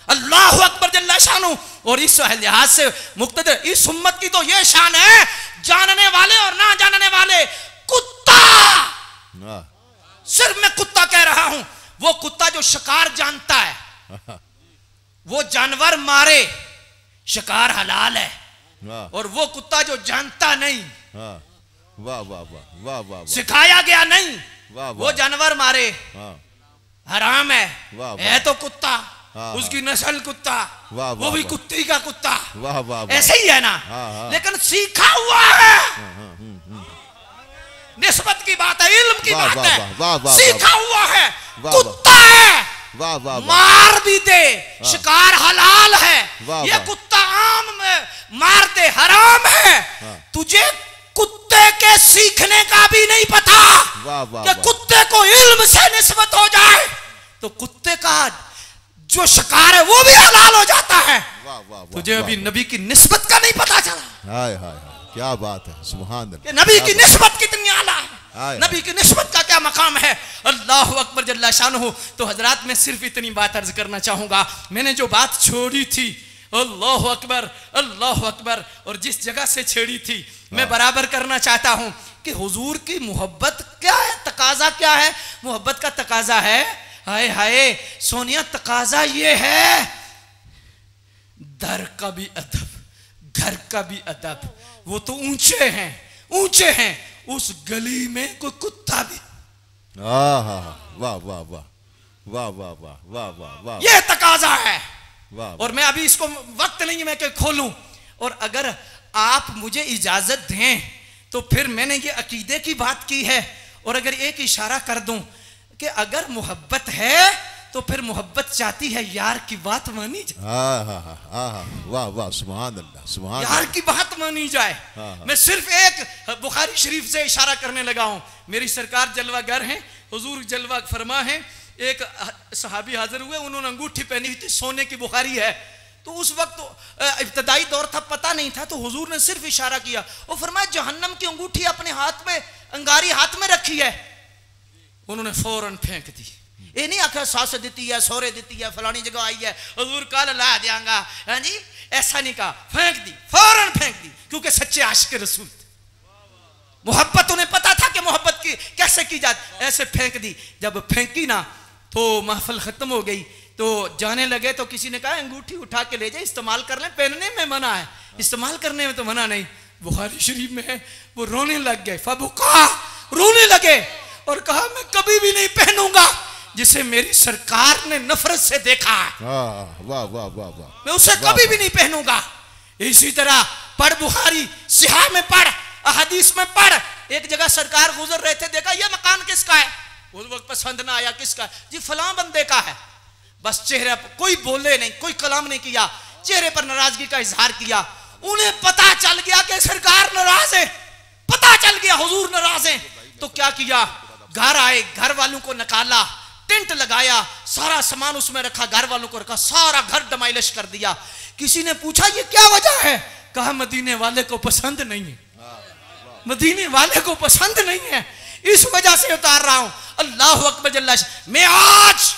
Speaker 1: अल्लाह अकबर जल्ला शानु। और इस लिहाज से मुक्तदर इस उम्मत की तो ये शान है, जानने वाले और ना जानने वाले। कुत्ता, सिर्फ मैं कुत्ता कह रहा हूं, वो कुत्ता जो शिकार जानता है, वो जानवर मारे, शिकार हलाल है। और वो कुत्ता जो जानता नहीं,
Speaker 2: वाह वाह वाह वाह वाह,
Speaker 1: सिखाया गया नहीं, वो जानवर मारे, हराम है तो कुत्ता, उसकी नस्ल कुत्ता, वो भी कुत्ती का कुत्ता, ऐसे ही है ना। लेकिन सीखा हुआ है, निस्बत की बात है, इल्म की बात है, सीखा हुआ है, कुत्ता है, मार भी दे, शिकार हलाल है, ये कुत्ता आम में मार दे हराम है। तुझे कुत्ते के सीखने का भी नहीं पता कि कुत्ते को इल्म से निस्बत हो जाए तो कुत्ते का जो शिकार है वो भी हलाल हो जाता है। तुझे अभी नबी की निस्बत का नहीं पता चला।
Speaker 2: हाय हाय, क्या बात है, सुभान अल्लाह।
Speaker 1: नबी की निस्बत कितनी आला है, नबी की निस्बत का क्या मकाम है, अल्लाह अकबर जल्ला शानहू। तो हजरात, मैं सिर्फ इतनी बात अर्ज करना चाहूंगा, मैंने जो बात छोड़ी थी, अल्लाह अकबर अल्लाह अकबर, और जिस जगह से छेड़ी थी मैं बराबर करना चाहता हूं कि हुजूर की मोहब्बत क्या है, तकाजा क्या है। मोहब्बत का तकाजा है, हाय हाय सोनिया, तकाजा ये है, दर का भी अदब, घर का भी अदब। वो तो ऊंचे हैं, ऊंचे हैं, उस गली में कोई कुत्ता भी।
Speaker 2: वाह वाह वाह वाह वाह वाह वाह वाह वाह,
Speaker 1: ये तकाजा है।
Speaker 2: वाह,
Speaker 1: और मैं अभी इसको वक्त नहीं है मैं कि खोलूं, और अगर आप मुझे इजाजत दें तो फिर मैंने ये अकीदे की बात की है, और अगर एक इशारा कर दूं कि अगर मोहब्बत है तो फिर मोहब्बत चाहती है यार की बात मानी जाए।
Speaker 2: वाह वाह, सुभान अल्लाह सुभान,
Speaker 1: यार की बात मानी जाए। मैं सिर्फ एक बुखारी शरीफ से इशारा करने लगा हूं। मेरी सरकार जलवागर हैं, हुजूर जलवा फरमा है। एक सहाबी हाजिर हुए, उन्होंने अंगूठी पहनी हुई थी, सोने की बुखारी है। तो उस वक्त तो इब्तदाई दौर था, पता नहीं था, तो हुजूर ने सिर्फ इशारा किया और फरमाया जहन्नम की अंगूठी अपने हाथ में, अंगारी हाथ में रखी है। उन्होंने फौरन फेंक दी। ये नहीं आखिर सास देती है, सोरे देती है, फलानी जगह आई है, हुजूर कल ला देंगा, हाँ जी, ऐसा नहीं कहा, फेंक दी, फौरन फेंक दी, क्योंकि सच्चे आशिक रसूल थे। मोहब्बत उन्हें पता था कि मोहब्बत की कैसे की जाती, ऐसे फेंक दी। जब फेंकी ना तो महफिल खत्म हो गई। तो जाने लगे तो किसी ने कहा अंगूठी उठा के ले जाए, इस्तेमाल कर लें, पहनने में मना है, इस्तेमाल करने में तो मना नहीं। बुखारी शरीफ में है, वो रोने लग गए, फबुका, रोने लगे और कहा मैं कभी भी नहीं पहनूंगा जिसे मेरी सरकार ने नफरत से देखा है।
Speaker 2: वाह वाह वाह वाह,
Speaker 1: मैं उसे कभी भी नहीं पहनूंगा। इसी तरह पढ़, बुखारी सिहा में पढ़, अहदीस में पढ़। एक जगह सरकार गुजर रहे थे, देखा ये मकान किसका है, उस वक्त पसंद ना आया, किसका, जी फलां बंदे का है। बस चेहरे पर कोई बोले नहीं, कोई कलाम नहीं किया, चेहरे पर नाराजगी का इजहार किया। उन्हें पता चल गया कि सरकार नाराज है, पता चल गया हुजूर नाराज है। तो क्या किया, घर आए, घर वालों को निकाला, टेंट लगाया, सारा सामान उसमें रखा, घर वालों को रखा, सारा घर डमाइलिश कर दिया। किसी ने पूछा ये क्या वजह है, कहा मदीने वाले को पसंद नहीं है, मदीने वाले को पसंद नहीं है, इस वजह से उतार रहा हूं। अल्लाह अकबर जल्ला। मैं आज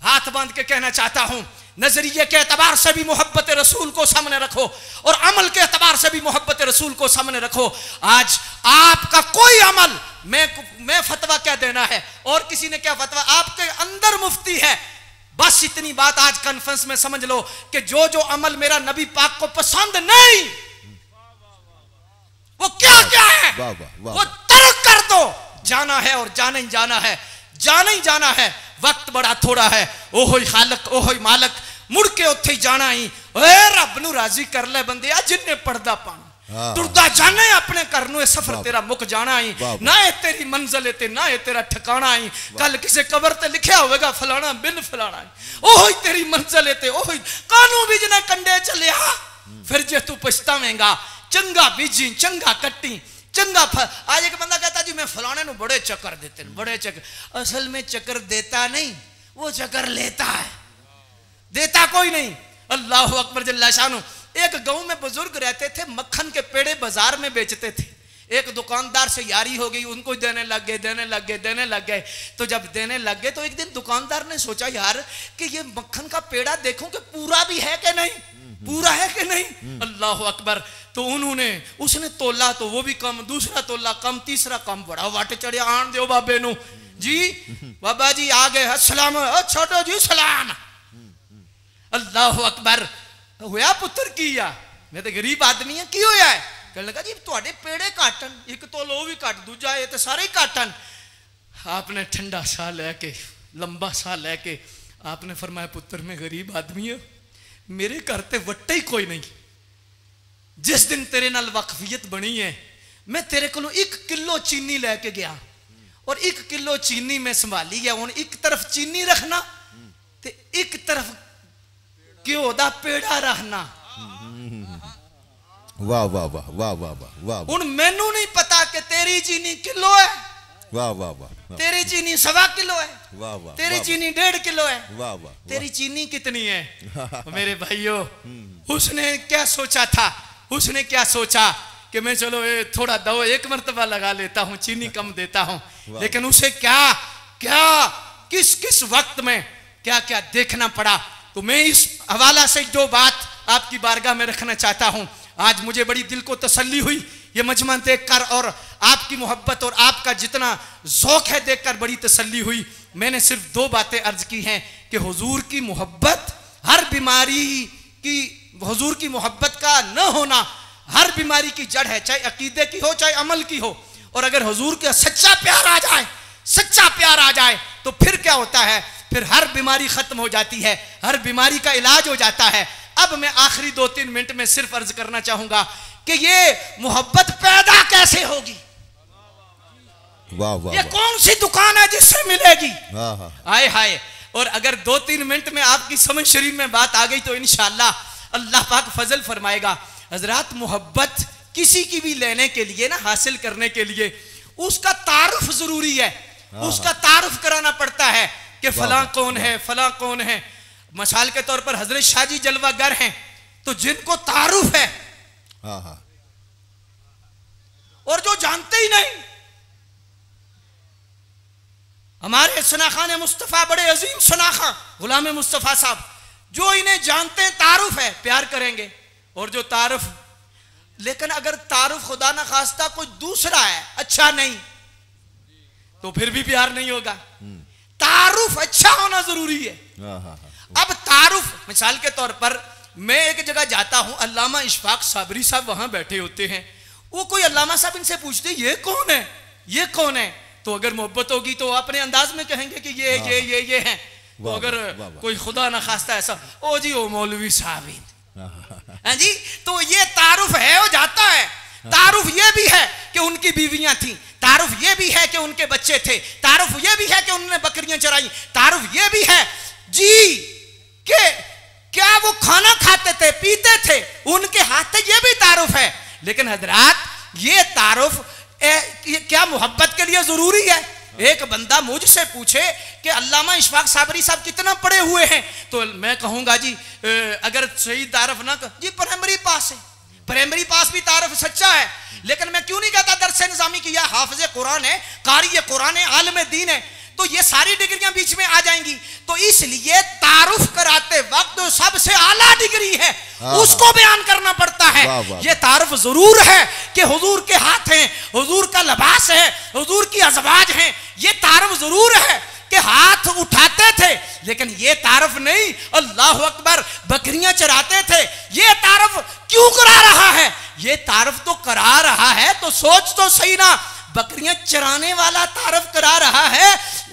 Speaker 1: हाथ बांध के कहना चाहता हूं, नजरिए के एतबार से भी मोहब्बत रसूल को सामने रखो और अमल के एतबार से भी मोहब्बत रसूल को सामने रखो। आज आपका कोई अमल, मैं फतवा क्या देना है और किसी ने क्या फतवा, आपके अंदर मुफ्ती है। बस इतनी बात आज कॉन्फ्रेंस में समझ लो कि जो जो अमल मेरा नबी पाक को पसंद नहीं, वो क्या क्या है वो तर्क कर दो। जाना है और जाना ही जाना है, जाना ही जाना है। वक्त बड़ा थोड़ा है। ओहो खालक ओहो मालक, मुड़ के उत्थे जाना ही। रब नू राजी कर ले बंदे जिन्ने पर्दा पाना तुरदा जाने अपने घर नू सफर तेरा मुक जाना ही। ना है तेरी मंजिल ते ना है तेरा ठिकाना ही। कल किसी कबर ते लिखा होगा फलाना बिन फलाना ही। ओहो तेरी मंजिल ते ओहो कानू बीजने कंडे चलिया, फिर जे तू पछतावेंगा। चंगा बीजी चंगा कट्टी चंगा आज एक बंदा कहता जी मैं फलाने नु बड़े चक्कर देते, बड़े चक्कर। असल में चक्कर देता नहीं, वो चक्कर लेता है, देता कोई नहीं। अल्लाह अकबर जल्ला शानू। एक गांव में बुजुर्ग रहते थे, मक्खन के पेड़े बाजार में बेचते थे। एक दुकानदार से यारी हो गई, उनको देने लग गए। तो जब देने लग गए तो एक दिन दुकानदार ने सोचा यार कि ये मक्खन का पेड़ा देखूं कि पूरा भी है कि नहीं, पूरा है कि नहीं। अल्लाह अकबर। तो उसने तोला तो वो भी कम, दूसरा तोला कम, तीसरा कम। बड़ा वाट चढ़िया, आन दो बाबे नु जी, बाबा जी आ गए, अस्सलाम छोटो जी सलाम। अल्लाह अकबर। होया पुत्र की या मैं तो गरीब आदमी है, की होया है? कहने लगा जी तुहाडे पेड़े काटन, एक तोलो भी काट, दूजा ये तो सारे ही काटन। आपने ठंडा सा लेके, लंबा सा लेके आपने फरमाया पुत्र मैं गरीब आदमी हूं, मेरे घर ते वट्टा ही कोई नहीं। जिस दिन तेरे नाल वक्फियत बनी है, मैं तेरे को 1 किलो चीनी लेके गया और 1 किलो चीनी मैं संभाली है। हुण एक तरफ चीनी रखना ते एक तरफ घ्यो दा पेड़ा रखना।
Speaker 2: वाह वाह वाह वाह वाह वाह।
Speaker 1: हुण मैनू नहीं पता कि तेरी चीनी किलो है,
Speaker 2: वाह वाह वाह,
Speaker 1: तेरी चीनी 1.25 किलो है,
Speaker 2: वाह वाह,
Speaker 1: तेरी चीनी 1.5 किलो है,
Speaker 2: वाह वाह,
Speaker 1: तेरी चीनी कितनी है? मेरे भाइयों, उसने क्या सोचा था? उसने क्या सोचा कि मैं चलो थोड़ा दो एक मर्तबा लगा लेता हूं, चीनी कम देता हूं। लेकिन उसे क्या क्या किस किस वक्त में क्या क्या देखना पड़ा। तो मैं इस हवाला से जो बात आपकी बारगाह में रखना चाहता हूं, आज मुझे बड़ी दिल को तसल्ली हुई ये मजमा देखकर, और आपकी मोहब्बत और आपका जितना ज़ौक़ है देखकर बड़ी तसल्ली हुई। मैंने सिर्फ 2 बातें अर्ज की हैं कि हुजूर की मोहब्बत हर बीमारी की, हुजूर की मोहब्बत का न होना हर बीमारी की जड़ है, चाहे अकीदे की हो चाहे अमल की हो। और अगर हुजूर का सच्चा प्यार आ जाए, सच्चा प्यार आ जाए तो फिर क्या होता है? फिर हर बीमारी खत्म हो जाती है, हर बीमारी का इलाज हो जाता है। अब मैं आखिरी 2-3 मिनट में सिर्फ अर्ज करना चाहूंगा कि ये मोहब्बत पैदा कैसे होगी?
Speaker 2: वाह वाह,
Speaker 1: ये कौन सी दुकान है जिससे मिलेगी? हाय हाय। और अगर 2-3 मिनट में आपकी समझ शरीफ में बात आ गई तो इंशाअल्लाह अल्लाह पाक फजल फरमाएगा। हजरात, मोहब्बत किसी की भी लेने के लिए ना, हासिल करने के लिए उसका तारुफ जरूरी है, उसका तारुफ कराना पड़ता है कि फलां कौन है, फलां कौन है। मिसाल के तौर पर हजरत शाहजी जलवागर हैं, तो जिनको तारुफ है और जो जानते ही नहीं, हमारे सनाखान मुस्तफा बड़े अजीम सनाखा गुलाम मुस्तफा साहब, जो इन्हें जानते हैं तारुफ है, प्यार करेंगे। और जो तारुफ, लेकिन अगर तारुफ खुदा ना खास्ता कोई दूसरा है, अच्छा नहीं, तो फिर भी प्यार नहीं होगा। तारुफ अच्छा होना जरूरी है। अब तारुफ, मिसाल के तौर पर मैं एक जगह जाता हूं, अल्लामा इशफाक साबरी साहब वहां बैठे होते हैं, वो कोई अल्लामा साहब इनसे पूछते ये कौन है, ये कौन है? तो अगर मोहब्बत होगी तो अपने अंदाज में कहेंगे कि ये हैं। तो अगर कोई खुदा ना खास्ता ऐसा, ओ जी ओ मौलवी साहब हैं जी, तो ये तारुफ है, वो जाता है। तारुफ ये भी है कि उनकी बीवियां थी, तारुफ ये भी है कि उनके बच्चे थे, तारुफ ये भी है कि उन्होंने बकरियां चराई, तारुफ ये भी है जी कि क्या वो खाना खाते थे, पीते थे, उनके हाथ से, ये भी तारुफ है। लेकिन हजरात, ये तारुफ क्या मोहब्बत के लिए जरूरी है? एक बंदा मुझसे पूछे कि अल्लामा इशफाक साबरी साहब कितना पढ़े हुए हैं, तो मैं कहूंगा जी अगर सही तारुफ ना जी प्राइमरी पास है, प्राइमरी पास भी तारुफ सच्चा है। लेकिन मैं क्यों नहीं कहता दरस निज़ामी की या हाफिज़ कुरान है, कारी कुरान है, आलिम दीन है? तो ये सारी डिग्रियां बीच में आ जाएंगी। तो इसलिए तारुफ कराते वक्त सबसे आला डिग्री है उसको बयान करना पड़ता है। ये तारुफ जरूर है कि हुजूर के हाथ हैं, हुजूर का लिबास है, हुजूर की अज़वाज हैं, ये तारुफ जरूर है कि हाथ उठाते थे, लेकिन ये तारुफ नहीं अल्लाह अकबर बकरियां चराते थे। ये तारुफ क्यों करा रहा है? ये तारुफ तो करा रहा है तो सोच तो सही ना, बकरियां चराने वाला तारुफ करा रहा है,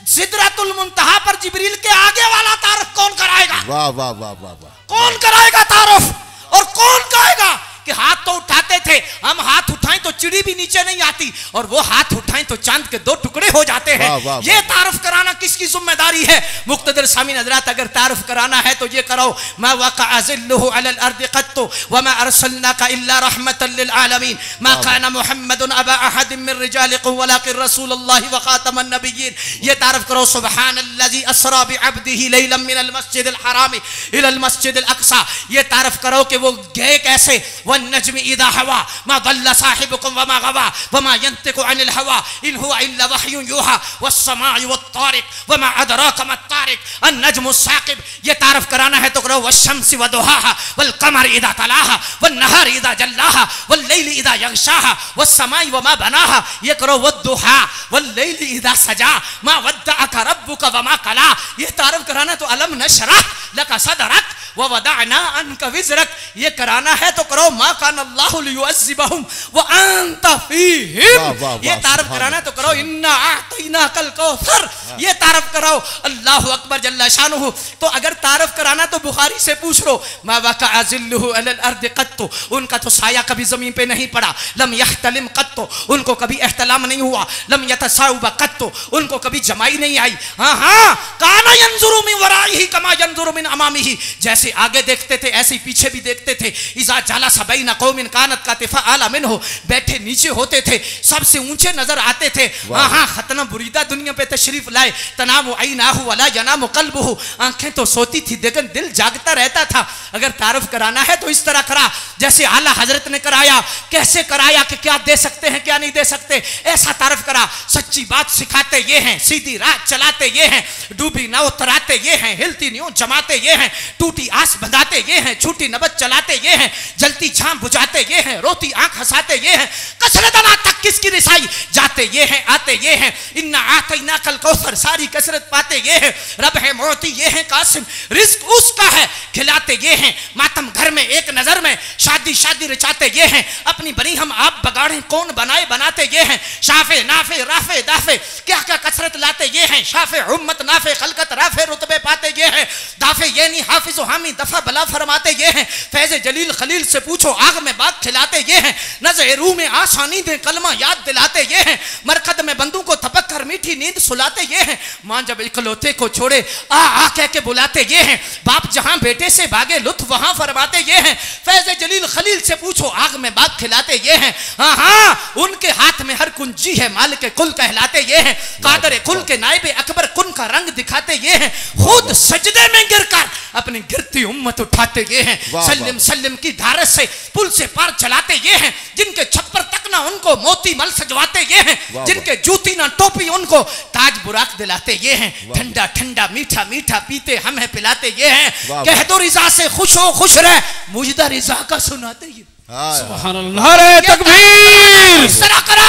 Speaker 1: सिदरतुल मुंतहा पर जिब्रील के आगे वाला तारुफ कौन कराएगा? वाह वाह वाह वाह वाह, कौन कराएगा तारुफ? और कौन कहेगा कि हाथ तो उठाते थे, हम हाथ उठाएं तो चिड़ी भी नीचे नहीं आती, और वो हाथ उठाएं तो चांद के 2 टुकड़े हो जाते हैं। ये तारुफ कराना किसकी जिम्मेदारी है? मुक्तदर सामीन हज़रात, अगर तारुफ कराना है तो ये करो, मा वक़अ ज़िल्लुहु अलल अर्दि क़त्तु व मा अरसलनाका इल्ला रहमतल लिल आलमीन मा काना मुहम्मदुन अबा अहदिम मिन रिजालिकुम वलाकिन रसूलुल्लाहि व खातमन नबिय्यीन। ये तारुफ करो, सुब्हानल्लज़ी अस्रा बिअब्दिही लैलन मिनल मस्जिदिल हराम इलल मस्जिदिल अक़सा। ये तारुफ करो कि वो गए कैसे, वन्नज्मि इज़ा हवा मा दल्ला साहिबुकुम वमा गवा वमा यंतिकु अनिल हवा इन हुवा इल्ला वह्युन यूहा वस्समाइ वत्तारिक वमा अदराका मत्तारिक अन्नज्मु साकिब। ये तारुफ कराना है तो करो, वश्शम्सि वदुहाहा वल्कमरि इज़ा तलाहा वन्नहारि इज़ा जल्लाहा वल्लैलि इज़ा यग़शाहा वस्समाइ वमा बनाहा। ये करो, वद्दुहा वल्लैलि इज़ा सजा मा वद्दअका रब्बुका वमा कला। ये तारुफ कराना तो अलम नशरह लका सदरक व वदअना अन्का विज़रक। ये कराना है तो करो, मा कान अल्लाहु लियुअज़्ज़िबहुम व अंत फीहिम। ये तारुफ कराना तो करो, इन्ना अअतैनाकल कौसर। ये तारुफ कराओ, अल्लाहु अकबर जल्ला शानुहु। तो अगर तारुफ कराना तो बुखारी से पूछ लो, मा वक़अ ज़िल्लुहु अलल अर्दि क़त्तु, उनका तो साया कभी जमीन पे नहीं पड़ा, लम यहतलिम क़त्तु, उनको कभी एहतलाम नहीं हुआ, लम यतसाउब क़त्तु, उनको कभी जमाई नहीं आई। हाँ हाँ, काना यंजुरु मिन वराइही कमा यंजुरु मिन अमामिही, जैसे आगे देखते थे ऐसे पीछे भी देखते थे। इज़ा जलस बैना कौमिन कानत कातिफ़ा आला मिन्हु, बैठे नीचे होते थे, सबसे ऊंचे नजर आते थे। हाँ हाँ, खतना बुरीदा दुनिया पे तशरीफ लाए, तनामु ऐनाहु वला यनामु क़ल्बुहु, आंखें तो सोती थी लेकिन दिल जागता रहता था। अगर तारुफ कराना है तो इस तरह करा जैसे आला हजरत ने कराया। कैसे कराया कि क्या दे सकते हैं क्या नहीं दे सकते, ऐसा तारुफ करा। सच्ची बात सिखाते ये हैं, सीधी राह चलाते ये हैं, डूबी नाव तराते ये हैं, हिलती न्यू जमाते ये हैं, टूटी आस बंधाते ये हैं, छूटी नबत चलाते ये हैं, जलती झांप बुझाते ये हैं, रोती आंख हंसाते ये हैं, कसरतना तक किसकी रिसाई जाते ये हैं, आते ये हैं, इन्ना आतैनाकल कौसर, सारी कसरत पाते ये हैं, रब है मोती ये हैं, कासिम रिस्क उसका है, खिलाते ये हैं, मातम घर में एक नजर में, शादी शादी रचाते ये हैं, अपनी बनी हम आप बगाड़े कौन बनाए बनाते ये हैं, शाफे नाफे राफे दाफे क्या क्या कसरत लाते ये हैं, शाफे उम्मत नाफे खलकत राफे रुतबे पाते ये हैं, दाफे ये नहीं हाफिज हामी दफा बला फरमाते ये हैं, फैज़ जलील खलील से पूछो आग में बाग खिलाते ये हैं, नज़र रूह में आसानी दे कलमा याद दिलाते ये हैं, मरकद में बंदू को थपक कर मीठी नींद सुलाते ये हैं, माँ जब इकलौते को छोड़े आ कह के बुलाते ये हैं, बाप जहां बेटे से भागे लुत्फ वहां फरमाते ये हैं, फैज़ जलील खलील से पूछो आग में बाग खिलाते ये हैं। हाँ हाँ, उनके हाथ में हर कुंजी है, मालिक कुल कहलाते ये हैं, कादर कुल के नायब अकबर कुन का रंग दिखाते ये हैं, खुद सजदे में गिरकर अपनी गिरती उम्मत उठाते ये हैं, सल्लम सल्लम की धारत से पुल से पार चलाते ये हैं, जिनके छप्पर तक ना उनको मोती मल सजवाते ये हैं, जिनके जूती ना टोपी उनको ताज बुराक दिलाते ये हैं, ठंडा ठंडा मीठा मीठा पीते हमें पिलाते ये हैं, कह दो रिजा से खुश हो खुश रह, मुजदा रिजा का सुनाते ये।
Speaker 3: सुभान अल्लाह, रे तकबीर।
Speaker 1: इस तरह करा,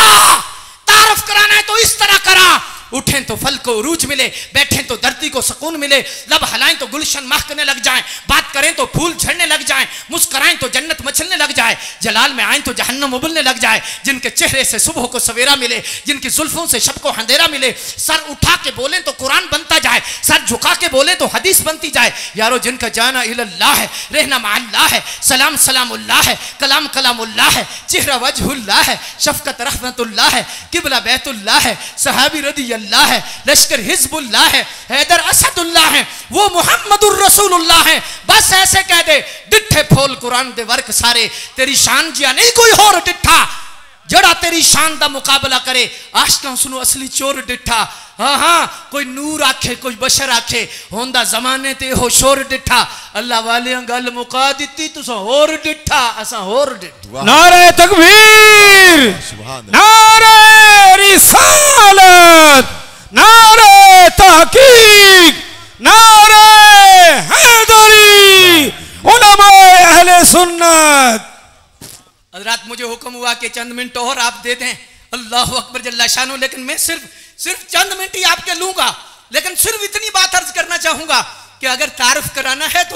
Speaker 1: तारुफ कराना है तो इस तरह करा, उठें तो फल को उरूज मिले, बैठें तो धरती को सुकून मिले, लब हलाएं तो गुलशन महकने लग जाएं, बात करें तो फूल झड़ने लग जाएं, मुस्कुराएं तो जन्नत मचलने लग जाए, जलाल में आएं तो जहन्नम उबलने लग जाए, जिनके चेहरे से सुबह को सवेरा मिले, जिनकी जुल्फों से शब को अंधेरा मिले, सर उठा के बोलें तो कुरान बनता जाए, सर झुका के बोलें तो हदीस बनती जाए। यारो जिनका जाना इल्लाह है, रहना माअल्लाह है, सलाम सलामुल्लाह है, कलाम कलामुल्लाह है, चेहरा वजहुल्लाह है, शफकत रहमतुल्लाह है, किबला बैतुल्लाह है, सहाबी रदी अल्लाह है, लश्कर हिजबुल्लाह है, हैदर असदुल्लाह है, वो मुहम्मदुर रसूलुल्लाह है। बस ऐसे कह दे, डिठे फोल कुरान दे वर्क सारे, तेरी शान जिया नहीं कोई होर डिठा, जड़ा तेरी शान दा मुकाबला करे, आशना सुनो असली चोर डिठा। हाँ हाँ, कोई नूर आखे कोई बशर आखे, होंदा जमाने ते हो शोर डिठा, अल्लाह वाले गल मुका दी तुसा होर डिठा असा होर डिठा।
Speaker 3: नारे तकबीर, नारे रिसालत, नारे तहकीक, नारे हैदरी, उलमाए अहले सुन्नत।
Speaker 1: हजरात, मुझे हुक्म हुआ कि चंद मिनट और आप दे दें। अल्लाह अकबर जल्ला शानो। लेकिन मैं सिर्फ चंद मिनट ही आपके लूंगा, लेकिन सिर्फ इतनी बात अर्ज करना चाहूंगा कि अगर तारुफ कराना है तो